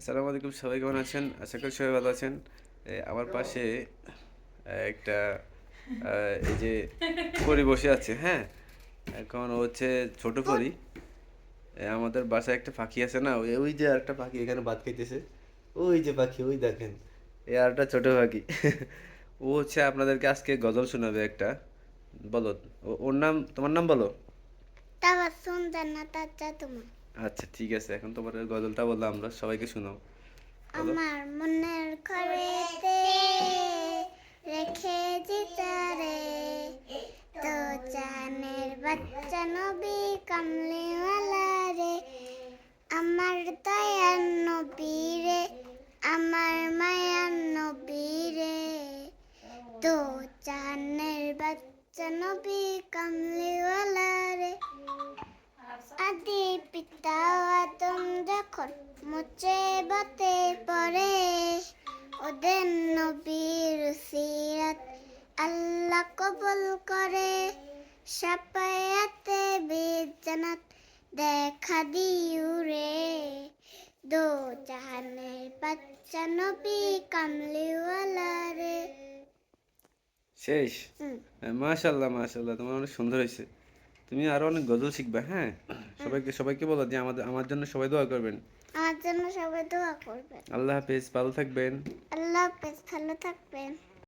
আসসালামু আলাইকুম, সবাই কেমন আছেন? আশা করি সবাই ভালো আছেন। আমার পাশে একটা এই যে পরি বসে আছে, হ্যাঁ। এখন ও হচ্ছে ছোট পরি। আমাদের বাসায় একটা পাখি আছে না, ওই ওই যে আরেকটা পাখি এখানে ভাত খাইতেছে। ওই যে পাখি, ওই দেখেন, এই আরেকটা ছোট পাখি। ও হচ্ছে আপনাদেরকে আজকে গজল শোনাবে একটা। বলো, ওর নাম, তোমার নাম বলো। তাবাসসুম জান্নাতাত জাতুমা। আচ্ছা ঠিক আছে, এখন তোমার ওই গজলটা বললাম, আমরা সবাইকে শোনাও। বলো। আমার মনের ঘরেতে রেখেছি তারে, তো জানের বাচ্চা নবী কামলিওয়ালা রে। আমার দয়ার নবী রে, আমার মায়ার নবী রে, তো জানের বাচ্চা নবী কামলিওয়ালা রে। আদি পিতা আদম যখন মুসিবতে পড়ে, ওদের নবীর সিরাত আল্লাহ কবুল করে। সাফায়াতে বিজানাত দেখা দিও রে, দো জাহানের বাচ্চা নবী কামলিওয়ালা রে। শেষ। হুম। মাশাল্লাহ মাশাল্লাহ, তোমার অনেক সুন্দর হয়েছে। তুমি আরো অনেক গজল শিখবে, হ্যাঁ। সবাইকে সবাইকে বলো যে আমার জন্য সবাই দোয়া করবেন। আমার জন্য সবাই দোয়া করবেন। আল্লাহ হাফেজ, ভালো থাকবেন। আল্লাহ হাফেজ, ভালো থাকবেন।